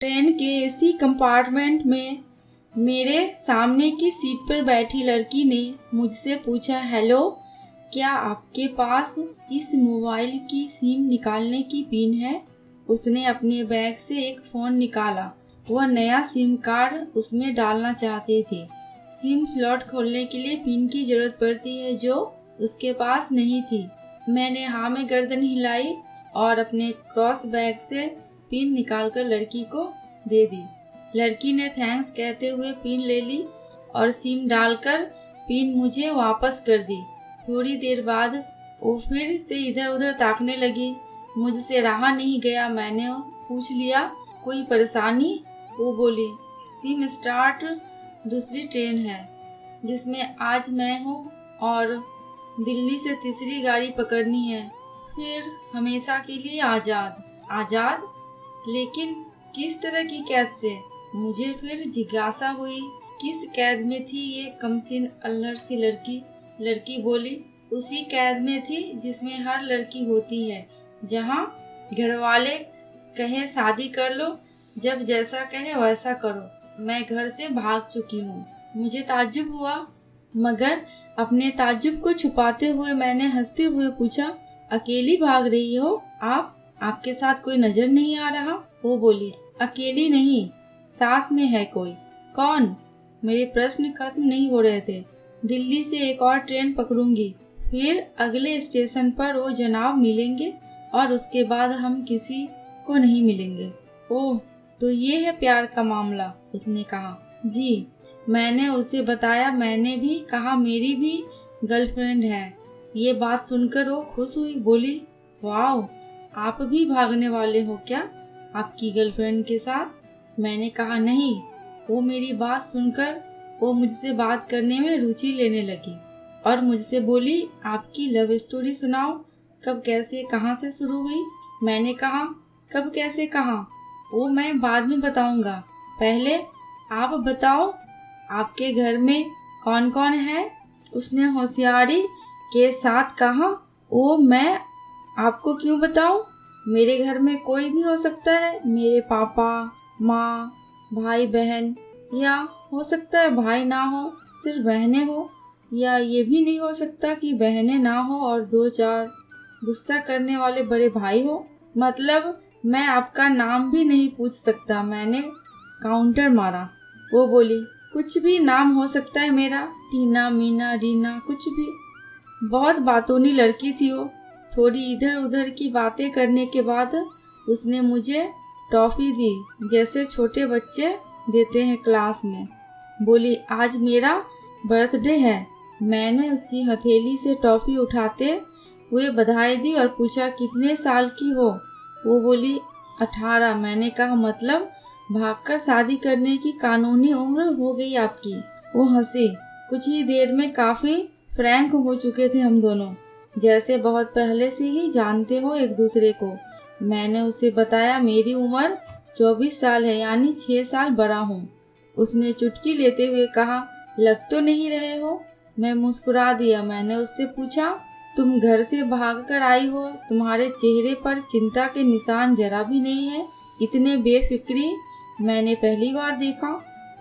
Train के AC compartment में मेरे सामने की सीट पर बैठी लड़की ने मुझसे पूछा, हेलो, क्या आपके पास इस मोबाइल की सिम निकालने की पिन है? उसने अपने बैग से एक फ़ोन निकाला। वह नया सिम कार्ड उसमें डालना चाहते थे। सिम स्लॉट खोलने के लिए पिन की ज़रूरत पड़ती है जो उसके पास नहीं थी। मैंने हाँ में गर्दन हिलाई और अपने क्रॉस बैग से पिन निकालकर लड़की को दे दी। लड़की ने थैंक्स कहते हुए पिन ले ली और सिम डालकर पिन मुझे वापस कर दी। थोड़ी देर बाद वो फिर से इधर उधर ताकने लगी। मुझसे रहा नहीं गया, मैंने पूछ लिया, कोई परेशानी? वो बोली, सिम स्टार्ट दूसरी ट्रेन है जिसमें आज मैं हूँ और दिल्ली से तीसरी गाड़ी पकड़नी है, फिर हमेशा के लिए आज़ाद। आज़ाद? लेकिन किस तरह की कैद से? मुझे फिर जिज्ञासा हुई, किस कैद में थी ये कमसिन अल्हड़ सी लड़की? लड़की बोली, उसी कैद में थी जिसमें हर लड़की होती है, जहाँ घर वाले कहे शादी कर लो, जब जैसा कहे वैसा करो। मैं घर से भाग चुकी हूँ। मुझे ताज्जुब हुआ, मगर अपने ताज्जुब को छुपाते हुए मैंने हंसते हुए पूछा, अकेली भाग रही हो आप? आपके साथ कोई नजर नहीं आ रहा? वो बोली, अकेली नहीं, साथ में है कोई। कौन? मेरे प्रश्न खत्म नहीं हो रहे थे। दिल्ली से एक और ट्रेन पकड़ूंगी, फिर अगले स्टेशन पर वो जनाब मिलेंगे और उसके बाद हम किसी को नहीं मिलेंगे। ओह, तो ये है प्यार का मामला? उसने कहा। जी, मैंने उसे बताया। मैंने भी कहा मेरी भी गर्लफ्रेंड है। ये बात सुनकर वो खुश हुई, बोली, वाह, आप भी भागने वाले हो क्या आपकी गर्लफ्रेंड के साथ? मैंने कहा नहीं। वो मेरी बात सुनकर वो मुझसे बात करने में रुचि लेने लगी और मुझसे बोली, आपकी लव स्टोरी सुनाओ, कब कैसे कहाँ से शुरू हुई? मैंने कहा, कब कैसे कहाँ? वो मैं बाद में बताऊंगा, पहले आप बताओ आपके घर में कौन कौन है? उसने होशियारी के साथ कहा। ओ, मैं आपको क्यों बताऊं? मेरे घर में कोई भी हो सकता है, मेरे पापा, माँ, भाई बहन, या हो सकता है भाई ना हो, सिर्फ बहनें हो, या ये भी नहीं हो सकता कि बहनें ना हो और दो चार गुस्सा करने वाले बड़े भाई हो। मतलब मैं आपका नाम भी नहीं पूछ सकता। मैंने काउंटर मारा। वो बोली, कुछ भी नाम हो सकता है मेरा, टीना, मीना, रीना, कुछ भी। बहुत बातूनी लड़की थी वो। थोड़ी इधर उधर की बातें करने के बाद उसने मुझे टॉफ़ी दी, जैसे छोटे बच्चे देते हैं क्लास में। बोली, आज मेरा बर्थडे है। मैंने उसकी हथेली से टॉफ़ी उठाते हुए बधाई दी और पूछा, कितने साल की हो? वो बोली, 18। मैंने कहा, मतलब भागकर शादी करने की कानूनी उम्र हो गई आपकी? वो हंसी। कुछ ही देर में काफ़ी फ्रैंक हो चुके थे हम दोनों, जैसे बहुत पहले से ही जानते हो एक दूसरे को। मैंने उसे बताया मेरी उम्र 24 साल है, यानी 6 साल बड़ा हूँ। उसने चुटकी लेते हुए कहा, लग तो नहीं रहे हो? मैं मुस्कुरा दिया। मैंने उससे पूछा, तुम घर से भागकर आई हो, तुम्हारे चेहरे पर चिंता के निशान जरा भी नहीं है। इतने बेफिक्री मैंने पहली बार देखा।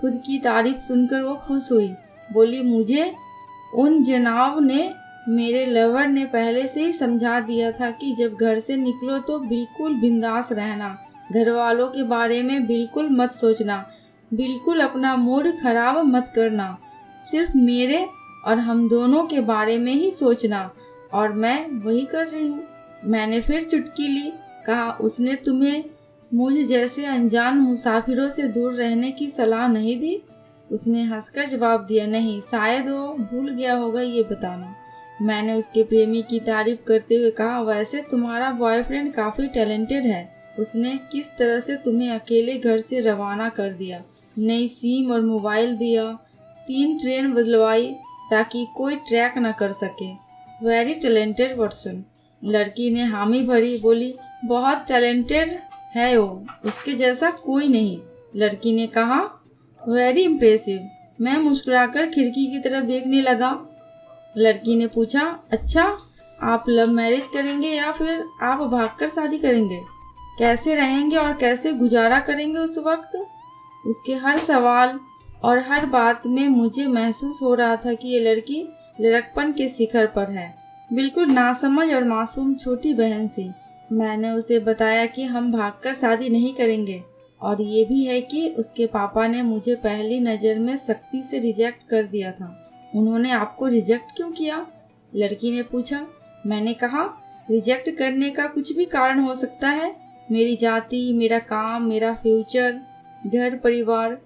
खुद की तारीफ सुनकर वो खुश हुई। बोली, मुझे उन जनाब ने, मेरे लवर ने पहले से ही समझा दिया था कि जब घर से निकलो तो बिल्कुल बिंदास रहना, घर वालों के बारे में बिल्कुल मत सोचना, बिल्कुल अपना मूड खराब मत करना, सिर्फ मेरे और हम दोनों के बारे में ही सोचना। और मैं वही कर रही हूँ। मैंने फिर चुटकी ली। कहा, उसने तुम्हें मुझ जैसे अनजान मुसाफिरों से दूर रहने की सलाह नहीं दी? उसने हंसकर जवाब दिया, नहीं, शायद वो भूल गया होगा ये बताना। मैंने उसके प्रेमी की तारीफ करते हुए कहा, वैसे तुम्हारा बॉयफ्रेंड काफ़ी टैलेंटेड है। उसने किस तरह से तुम्हें अकेले घर से रवाना कर दिया, नई सिम और मोबाइल दिया, 3 ट्रेन बदलवाई ताकि कोई ट्रैक न कर सके। Very talented person. लड़की ने हामी भरी, बोली, बहुत टैलेंटेड है वो, उसके जैसा कोई नहीं। लड़की ने कहा, वेरी इम्प्रेसिव। मैं मुस्कुराकर खिड़की की तरफ देखने लगा। लड़की ने पूछा, अच्छा, आप लव मैरिज करेंगे या फिर आप भागकर शादी करेंगे? कैसे रहेंगे और कैसे गुजारा करेंगे उस वक्त। उसके हर सवाल और हर बात में मुझे महसूस हो रहा था कि ये लड़की लड़कपन के शिखर पर है, बिल्कुल नासमझ और मासूम छोटी बहन सी। मैंने उसे बताया कि हम भागकर शादी नहीं करेंगे और ये भी है कि उसके पापा ने मुझे पहली नज़र में सख्ती से रिजेक्ट कर दिया था। उन्होंने आपको रिजेक्ट क्यों किया? लड़की ने पूछा। मैंने कहा, रिजेक्ट करने का कुछ भी कारण हो सकता है। मेरी जाति, मेरा काम, मेरा फ्यूचर, घर परिवार।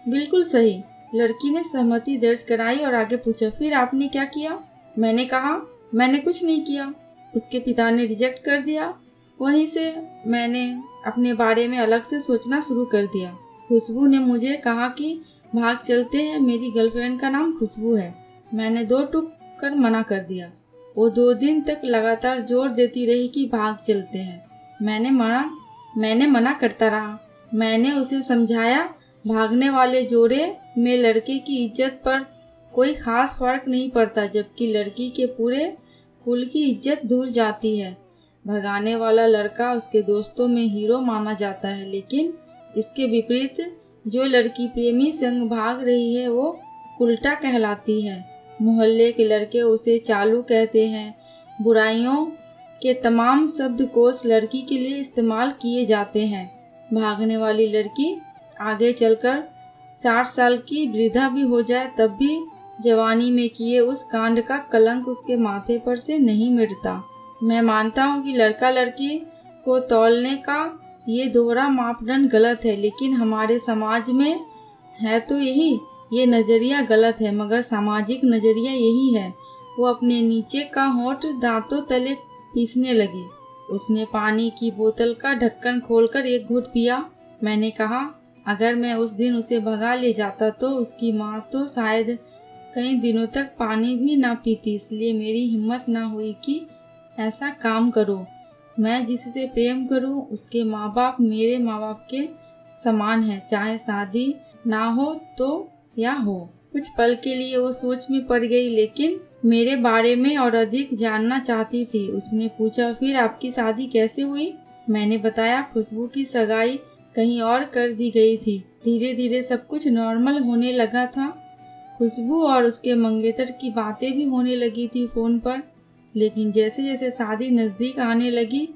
बिल्कुल सही। लड़की ने सहमति दर्ज कराई और आगे पूछा, फिर आपने क्या किया? मैंने कहा, मैंने कुछ नहीं किया। उसके पिता ने रिजेक्ट कर दिया। वहीं से मैंने अपने बारे में अलग से सोचना शुरू कर दिया। खुशबू ने मुझे कहा कि भाग चलते हैं, मेरी गर्लफ्रेंड का नाम खुशबू है। मैंने दो टूक कर मना कर दिया। वो 2 दिन तक लगातार जोर देती रही कि भाग चलते हैं। मैंने मना करता रहा। मैंने उसे समझाया, भागने वाले जोड़े में लड़के की इज्जत पर कोई खास फर्क नहीं पड़ता, जबकि लड़की के पूरे कुल की इज्जत धुल जाती है। भगाने वाला लड़का उसके दोस्तों में हीरो माना जाता है, लेकिन इसके विपरीत जो लड़की प्रेमी संग भाग रही है वो उल्टा कहलाती है। मोहल्ले के लड़के उसे चालू कहते हैं। बुराइयों के तमाम शब्दकोश लड़की के लिए इस्तेमाल किए जाते हैं। भागने वाली लड़की आगे चलकर 60 साल की वृद्धा भी हो जाए तब भी जवानी में किए उस कांड का कलंक उसके माथे पर से नहीं मिटता। मैं मानता हूँ कि लड़का लड़की को तौलने का ये दोहरा मापदंड गलत है, लेकिन हमारे समाज में है तो ये नज़रिया गलत है, मगर सामाजिक नज़रिया यही है। वो अपने नीचे का होंठ दांतों तले पीसने लगी। उसने पानी की बोतल का ढक्कन खोलकर एक घूंट पिया। मैंने कहा, अगर मैं उस दिन उसे भगा ले जाता तो उसकी माँ तो शायद कई दिनों तक पानी भी ना पीती, इसलिए मेरी हिम्मत ना हुई कि ऐसा काम करूं। मैं जिससे प्रेम करूं उसके माँ बाप मेरे माँ बाप के समान है, चाहे शादी ना हो तो या हो। कुछ पल के लिए वो सोच में पड़ गई, लेकिन मेरे बारे में और अधिक जानना चाहती थी। उसने पूछा, फिर आपकी शादी कैसे हुई? मैंने बताया, खुशबू की सगाई कहीं और कर दी गई थी। धीरे धीरे सब कुछ नॉर्मल होने लगा था। खुशबू और उसके मंगेतर की बातें भी होने लगी थी फोन पर, लेकिन जैसे जैसे शादी नज़दीक आने लगी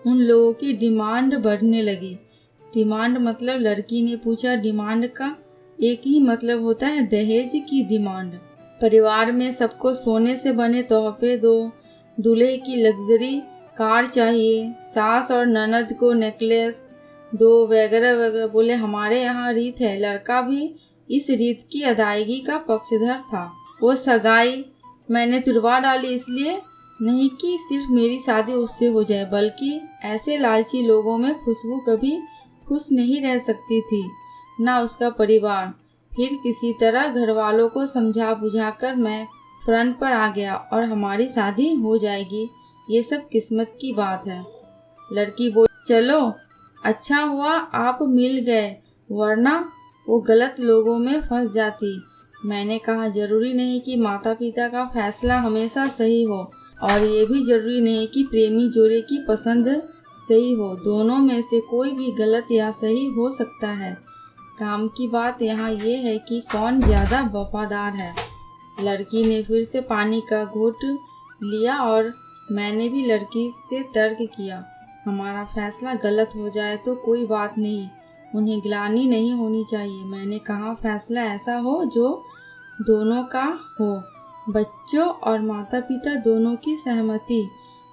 उन लोगों की डिमांड बढ़ने लगी। डिमांड मतलब? लड़की ने पूछा। डिमांड का एक ही मतलब होता है, दहेज की डिमांड। परिवार में सबको सोने से बने तोहफे दो, दूल्हे की लग्जरी कार चाहिए, सास और ननद को नेकलेस दो, वगैरह वगैरह। बोले, हमारे यहाँ रीत है। लड़का भी इस रीत की अदायगी का पक्षधर था। वो सगाई मैंने तुड़वा डाली, इसलिए नहीं कि सिर्फ मेरी शादी उससे हो जाए, बल्कि ऐसे लालची लोगों में खुशबू कभी खुश नहीं रह सकती थी, ना उसका परिवार। फिर किसी तरह घर वालों को समझा बुझाकर मैं फ्रंट पर आ गया और हमारी शादी हो जाएगी, ये सब किस्मत की बात है। लड़की बोली, चलो अच्छा हुआ आप मिल गए, वरना वो गलत लोगों में फंस जाती। मैंने कहा, जरूरी नहीं कि माता पिता का फैसला हमेशा सही हो, और ये भी जरूरी नहीं कि प्रेमी जोड़े की पसंद सही हो। दोनों में से कोई भी गलत या सही हो सकता है। काम की बात यहाँ ये है कि कौन ज़्यादा वफादार है। लड़की ने फिर से पानी का घूंट लिया और मैंने भी लड़की से तर्क किया, हमारा फैसला गलत हो जाए तो कोई बात नहीं, उन्हें गिलानी नहीं होनी चाहिए। मैंने कहा, फैसला ऐसा हो जो दोनों का हो, बच्चों और माता पिता दोनों की सहमति,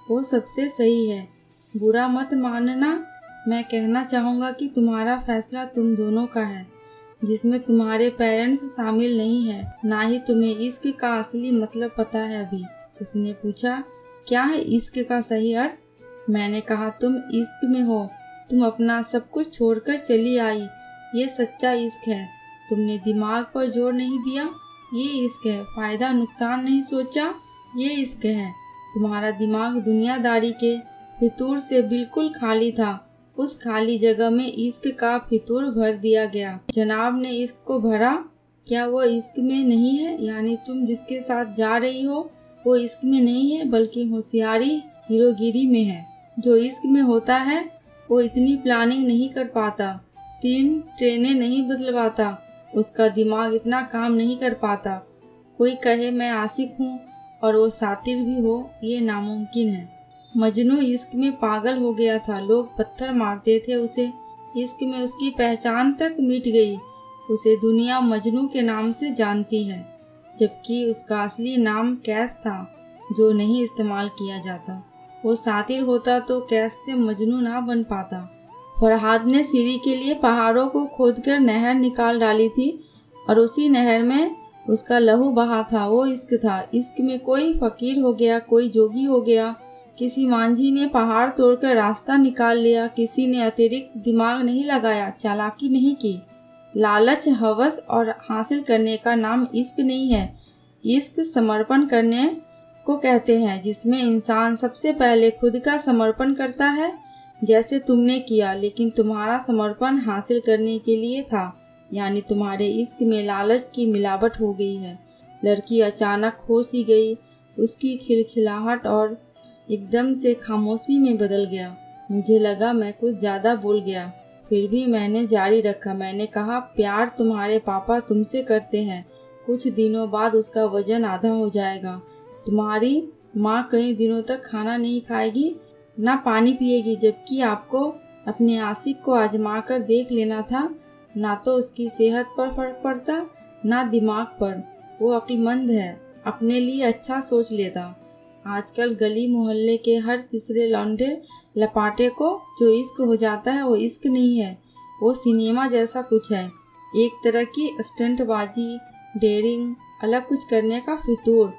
वो सबसे सही है। बुरा मत मानना, मैं कहना चाहूँगा कि तुम्हारा फैसला तुम दोनों का है, जिसमें तुम्हारे पेरेंट्स शामिल नहीं है। ना ही तुम्हें इश्क का असली मतलब पता है अभी। उसने पूछा, क्या है इश्क का सही अर्थ? मैंने कहा, तुम इश्क में हो, तुम अपना सब कुछ छोड़कर चली आई, ये सच्चा इश्क है। तुमने दिमाग पर जोर नहीं दिया, ये इश्क है। फायदा नुकसान नहीं सोचा, ये इश्क है। तुम्हारा दिमाग दुनियादारी के फितूर से बिल्कुल खाली था, उस खाली जगह में इश्क का फितूर भर दिया गया। जनाब ने इश्क को भरा, क्या वो इश्क में नहीं है? यानी तुम जिसके साथ जा रही हो वो इश्क में नहीं है, बल्कि होशियारी हीरोगिरी में है। जो इश्क में होता है वो इतनी प्लानिंग नहीं कर पाता, 3 ट्रेनें नहीं बदलवाता, उसका दिमाग इतना काम नहीं कर पाता। कोई कहे मैं आशिक हूँ और वो सातिर भी हो, ये नामुमकिन है। मजनू इश्क में पागल हो गया था, लोग पत्थर मारते थे उसे। इश्क में उसकी पहचान तक मिट गई। उसे दुनिया मजनू के नाम से जानती है, जबकि उसका असली नाम कैस था, जो नहीं इस्तेमाल किया जाता। वो सातिर होता तो कैस से मजनू ना बन पाता। फरहाद ने सीरी के लिए पहाड़ों को खोदकर नहर निकाल डाली थी और उसी नहर में उसका लहू बहा था। वो इश्क था। इश्क में कोई फकीर हो गया, कोई जोगी हो गया, किसी मांझी ने पहाड़ तोड़कर रास्ता निकाल लिया, किसी ने अतिरिक्त दिमाग नहीं लगाया, चालाकी नहीं की। लालच, हवस और हासिल करने का नाम इश्क नहीं है। इश्क समर्पण करने को कहते हैं, जिसमें इंसान सबसे पहले खुद का समर्पण करता है, जैसे तुमने किया, लेकिन तुम्हारा समर्पण हासिल करने के लिए था। यानी तुम्हारे इश्क में लालच की मिलावट हो गई है। लड़की अचानक खो सी गई। उसकी खिलखिलाहट और एकदम से खामोशी में बदल गया। मुझे लगा मैं कुछ ज़्यादा बोल गया, फिर भी मैंने जारी रखा। मैंने कहा, प्यार तुम्हारे पापा तुमसे करते हैं। कुछ दिनों बाद उसका वजन आधा हो जाएगा। तुम्हारी माँ कई दिनों तक खाना नहीं खाएगी, ना पानी पिएगी, जबकि आपको अपने आशिक को आजमा कर देख लेना था। ना तो उसकी सेहत पर फर्क पड़ता, ना दिमाग पर। वो अक्लमंद है, अपने लिए अच्छा सोच लेता। आजकल गली मोहल्ले के हर तीसरे लौंडे लपाटे को जो इश्क हो जाता है, वो इश्क नहीं है, वो सिनेमा जैसा कुछ है। एक तरह की स्टंटबाजी, डेयरिंग, अलग कुछ करने का फितूर,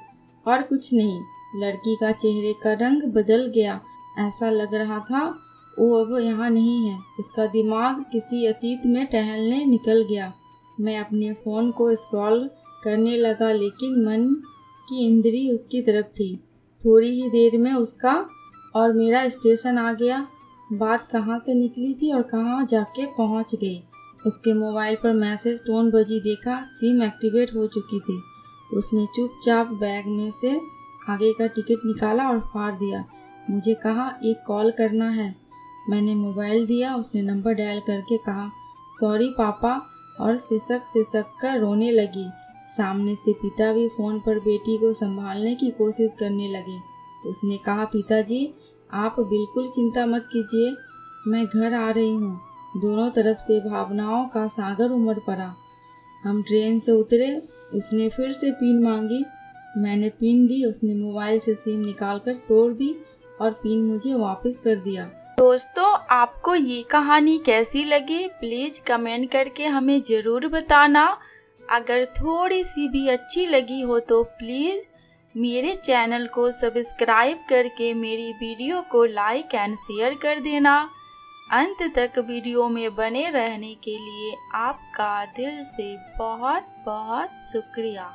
और कुछ नहीं। लड़की का चेहरे का रंग बदल गया। ऐसा लग रहा था वो अब यहाँ नहीं है। उसका दिमाग किसी अतीत में टहलने निकल गया। मैं अपने फ़ोन को स्क्रॉल करने लगा, लेकिन मन की इंद्री उसकी तरफ थी। थोड़ी ही देर में उसका और मेरा स्टेशन आ गया। बात कहाँ से निकली थी और कहाँ जाके पहुँच गई। उसके मोबाइल पर मैसेज टोन बजी, देखा सिम एक्टिवेट हो चुकी थी। उसने चुपचाप बैग में से आगे का टिकट निकाला और फाड़ दिया। मुझे कहा, एक कॉल करना है। मैंने मोबाइल दिया। उसने नंबर डायल करके कहा, सॉरी पापा, और सिसक कर रोने लगी। सामने से पिता भी फ़ोन पर बेटी को संभालने की कोशिश करने लगे। उसने कहा, पिताजी आप बिल्कुल चिंता मत कीजिए, मैं घर आ रही हूँ। दोनों तरफ से भावनाओं का सागर उमड़ पड़ा। हम ट्रेन से उतरे। उसने फिर से पिन मांगी। मैंने पिन दी। उसने मोबाइल से सिम निकालकर तोड़ दी और पिन मुझे वापस कर दिया। दोस्तों, आपको ये कहानी कैसी लगी प्लीज़ कमेंट करके हमें ज़रूर बताना। अगर थोड़ी सी भी अच्छी लगी हो तो प्लीज़ मेरे चैनल को सब्सक्राइब करके मेरी वीडियो को लाइक एंड शेयर कर देना। अंत तक वीडियो में बने रहने के लिए आपका दिल से बहुत बहुत शुक्रिया।